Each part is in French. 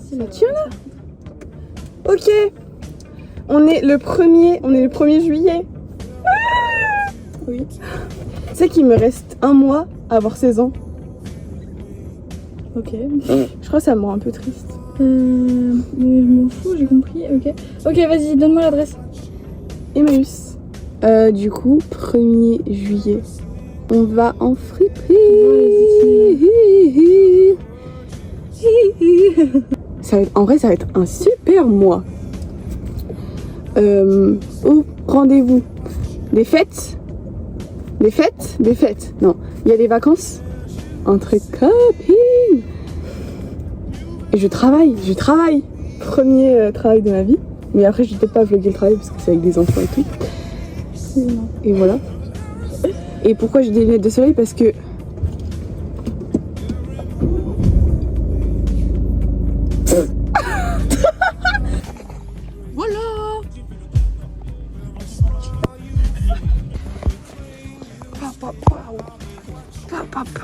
Ça tient là. Ok. On est le 1er juillet. Ah oui. Tu sais qu'il me reste un mois à avoir 16 ans. Ok. Je crois que ça me rend un peu triste. Mais je m'en fous, j'ai compris. Ok. Ok, vas-y, donne-moi l'adresse. Emmaüs. Du coup, 1er juillet. On va en friperie. En vrai, ça va être un super mois. Au rendez-vous des fêtes. Des fêtes. Non, il y a des vacances entre copines. Et je travaille. Premier travail de ma vie. Mais après, je vais peut-être pas vlogger le travail parce que c'est avec des enfants et tout. Et voilà. Et pourquoi j'ai des lunettes de soleil? Parce que voilà.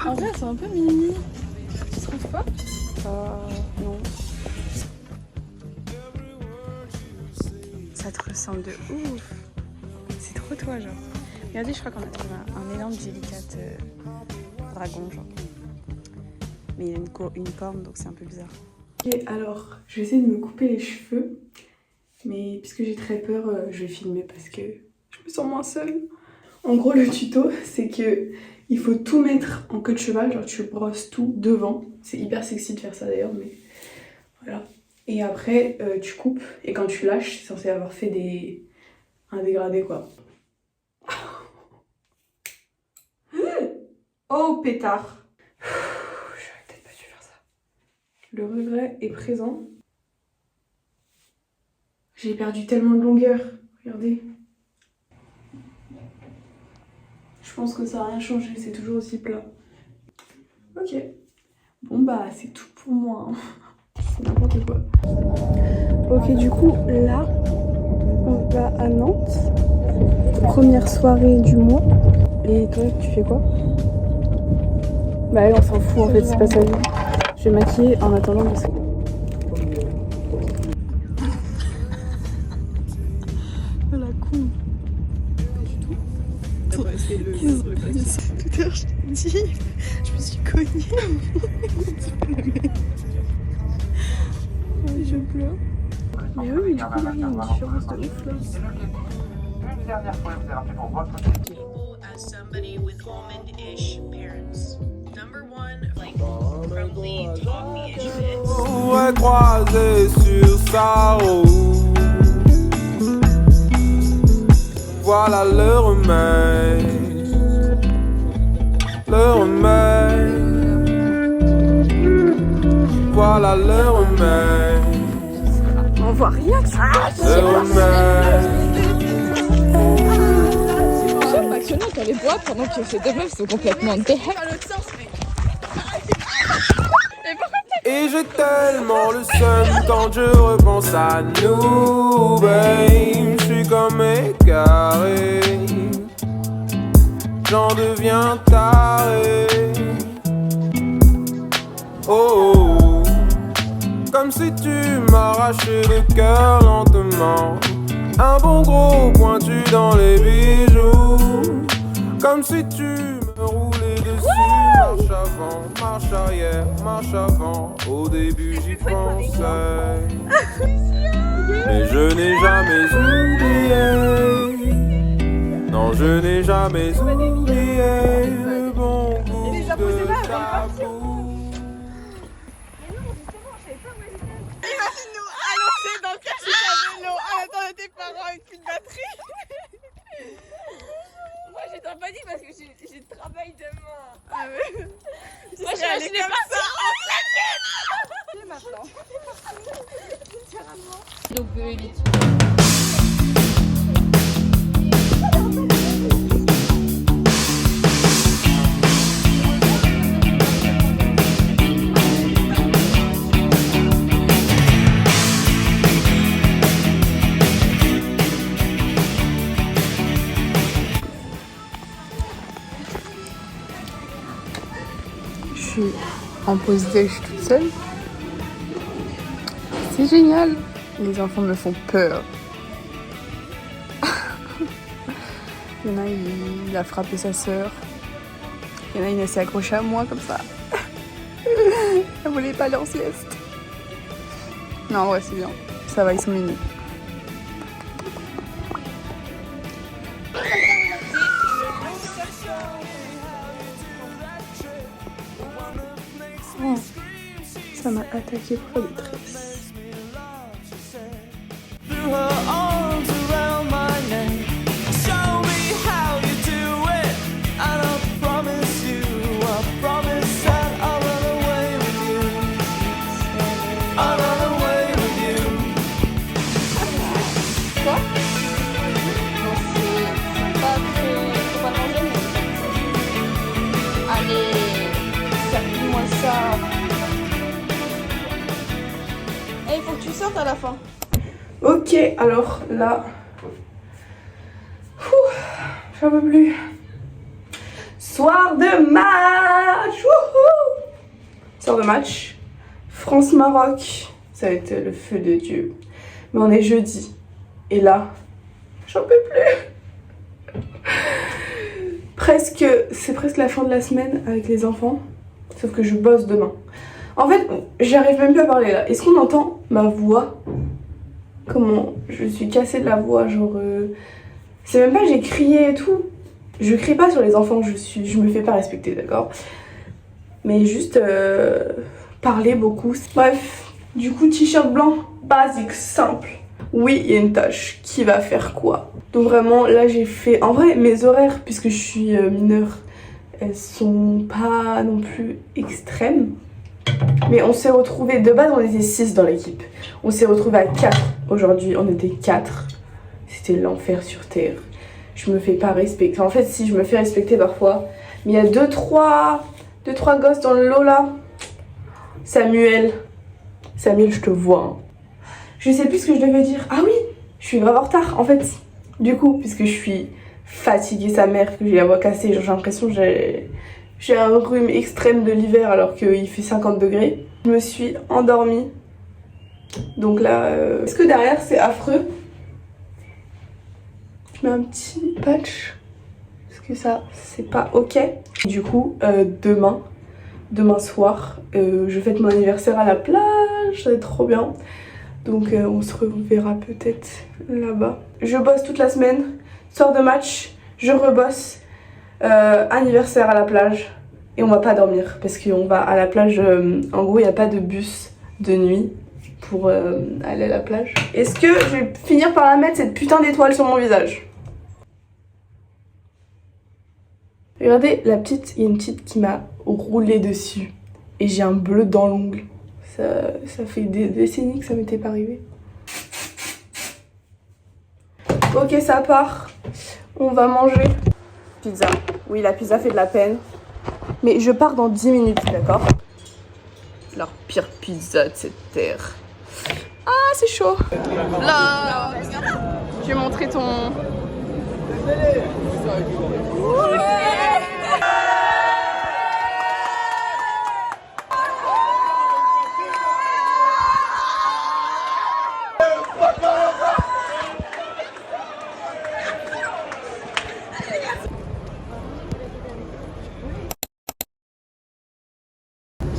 En vrai, c'est un peu mini. Tu trouves pas? Non. Ça te ressemble de ouf. C'est trop toi, genre. Regardez, je crois qu'on a trouvé un énorme Jellycat dragon, genre. Mais il a une corne, donc c'est un peu bizarre. Ok, alors, je vais essayer de me couper les cheveux. Mais puisque j'ai très peur, je vais filmer parce que je me sens moins seule. En gros, le tuto, c'est que il faut tout mettre en queue de cheval. Genre, tu brosses tout devant. C'est hyper sexy de faire ça d'ailleurs, mais voilà. Et après, tu coupes. Et quand tu lâches, c'est censé avoir fait un dégradé, quoi. Oh, pétard. J'aurais peut-être pas dû faire ça. Le regret est présent. J'ai perdu tellement de longueur. Regardez. Je pense que ça n'a rien changé. C'est toujours aussi plat. Ok. Bon, bah, c'est tout pour moi. Hein. C'est n'importe quoi. Ok, du coup, là, on va à Nantes. Première soirée du mois. Et toi, tu fais quoi? Bah on s'en fout en fait, c'est pas sa vie. Je vais maquiller en attendant parce que... La con. Pas du tout. Tout à l'heure je t'ai dit, je me suis cognée. Je pleure. Mais oui, mais du coup là il y a une différence de ouf là. Une dernière fois, vous avez rappelé pour votre as somebody with almond-ish parents. Number one, like crumbly, toffee-ish bits. Ouais, croisé sur sa route. Voilà le remède. Le remède. Voilà le remède. On voit rien, tu vois. Le remède. Passionnant quand les bois pendant que ces deux meufs sont complètement déhèques. Et j'ai tellement le seum quand je repense à nous, babe. Je suis comme égaré, j'en deviens taré. Oh, oh, comme si tu m'arrachais le cœur lentement. Un bon gros pointu dans les bijoux. Comme si tu me roulais dessus. Marche avant, marche arrière, marche avant. Au début j'y pensais, mais je n'ai jamais oublié. Non, je n'ai jamais oublié le bon goût de ta peau. Imagine-nous allongés dans le cachot à vélo en attendant tes parents avec une batterie. Moi j'ai trop pas dit parce que j'ai le travail demain. Ah ouais. Moi je l'ai pas ça C'est maintenant. Donc élite. Je suis en pause déj toute seule. C'est génial. Les enfants me font peur. Il y en a, il a frappé sa sœur. Il y en a, il s'est accroché à moi comme ça. Elle voulait pas aller en sieste. Non, ouais, c'est bien. Ça va, ils sont mignons. Oh, ça m'a attaqué pour faire des tresses. Il faut que tu sortes à la fin. Ok, alors là, j'en peux plus. Soir de match, wouhou. Soir de match, France-Maroc, ça va être le feu de Dieu. Mais on est jeudi, et là, j'en peux plus. C'est presque la fin de la semaine avec les enfants, sauf que je bosse demain. En fait, j'arrive même plus à parler là. Est-ce qu'on entend ma voix? Comment je suis cassée de la voix, genre... C'est même pas j'ai crié et tout. Je crie pas sur les enfants, je me fais pas respecter, d'accord? Mais juste parler beaucoup. Bref, du coup, t-shirt blanc, basique, simple. Oui, il y a une tâche. Qui va faire quoi? Donc vraiment, là j'ai fait... En vrai, mes horaires, puisque je suis mineure, elles sont pas non plus extrêmes. Mais on s'est retrouvés, de base on était 6 dans l'équipe. On s'est retrouvés à 4. Aujourd'hui on était 4. C'était l'enfer sur terre. Je me fais pas respecter. En fait si, je me fais respecter parfois. Mais il y a 2-3 gosses dans le lot là. Samuel, je te vois. Je sais plus ce que je devais dire. Ah oui, je suis grave en retard en fait. Du coup, puisque je suis fatiguée sa mère, que j'ai la voix cassée, j'ai l'impression que j'ai un rhume extrême de l'hiver alors qu'il fait 50 degrés. Je me suis endormie. Donc là, est-ce que derrière c'est affreux? Je mets un petit patch. Parce que ça, c'est pas ok. Du coup, demain soir, je fête mon anniversaire à la plage. Ça va être trop bien. Donc on se reverra peut-être là-bas. Je bosse toute la semaine. Soir de match, je rebosse. Anniversaire à la plage et on va pas dormir parce qu'on va à la plage, en gros il n'y a pas de bus de nuit pour aller à la plage. Est-ce que je vais finir par la mettre cette putain d'étoile sur mon visage? Regardez la petite, il y a une petite qui m'a roulé dessus et j'ai un bleu dans l'ongle. Ça fait des décennies que ça m'était pas arrivé. Ok, ça part, on va manger. Pizza. Oui, la pizza fait de la peine. Mais je pars dans 10 minutes, d'accord? Leur pire pizza de cette terre. Ah, c'est chaud. Là, je vais montrer ton...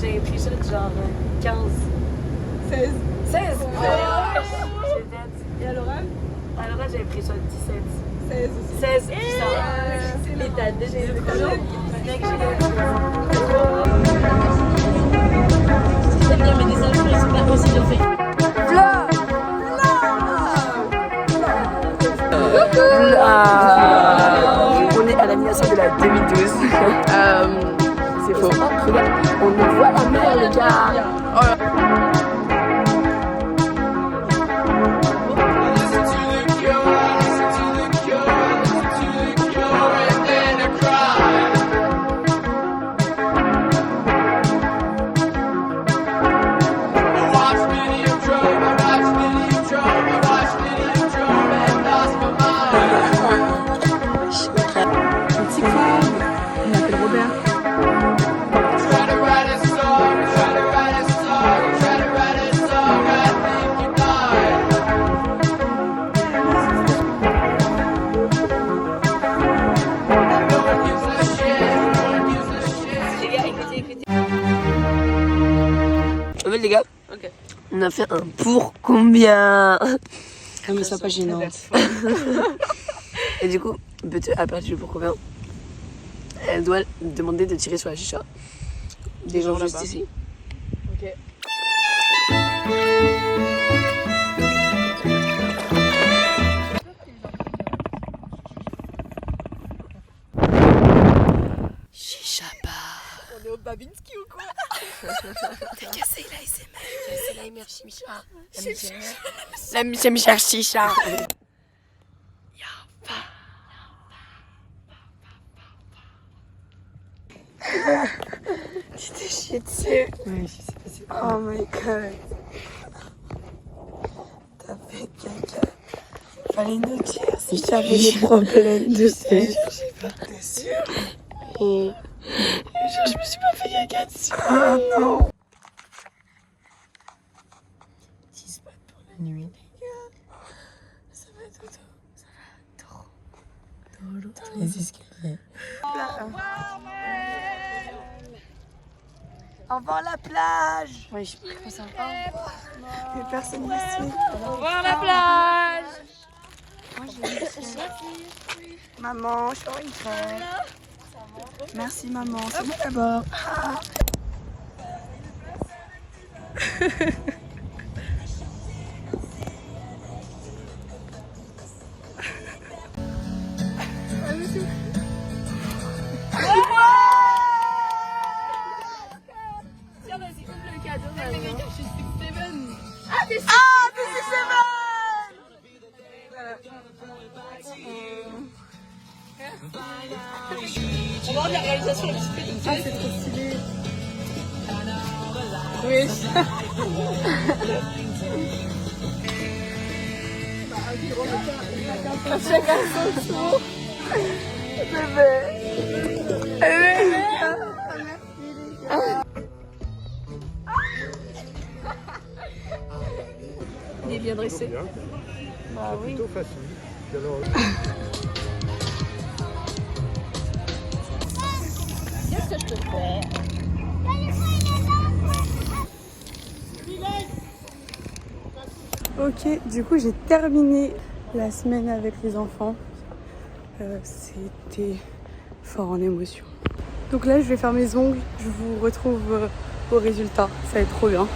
J'ai pris ça genre 15. 16. 16? Et à l'oral? À l'oral, j'avais pris ça 17. 16 aussi. 16, putain. Et t'as déjà le projet? Mec, j'ai bien, mais des enfants, ils sont pas possibles de faire. On est à l'animation de la 2012. C'est faux. Regarde, on nous voit la mer, les gars. On a fait un pour combien? Ah mais sois pas gênante. Et du coup, à partir du pour combien, elle doit demander de tirer sur la chicha. Des gens juste ici. Ok. Chicha bar. On est au Babinski ou quoi? T'as cassé l'ASMR. T'as cassé l'ASMR chicha. La Micha chicha. Tu t'es chié dessus. Oui, je sais pas c'est quoi. Oh my god. T'as fait caca. Fallait nous dire si j'avais des problèmes de dessus. T'es sûr? Et genre, je me suis pas fait caca dessus. Oh non. 10 spots pour la nuit, les gars. Ça va dodo. Ça va trop. Dans les escaliers. Au revoir la plage. Oui, je suis ça. Au revoir. Mais personne ici. Au revoir la plage. Moi, je Maman, je suis en une crème. Merci maman, c'est moi d'abord. On va voir la réalisation la petite fête. Ah, c'est trop stylé. Oui. Chacun son tour. Il est bien dressé. Bah oui. Plutôt facile. Alors... Qu'est-ce que je peux faire? Ok, du coup j'ai terminé la semaine avec les enfants. C'était fort en émotion. Donc là je vais faire mes ongles, je vous retrouve au résultat, ça va être trop bien.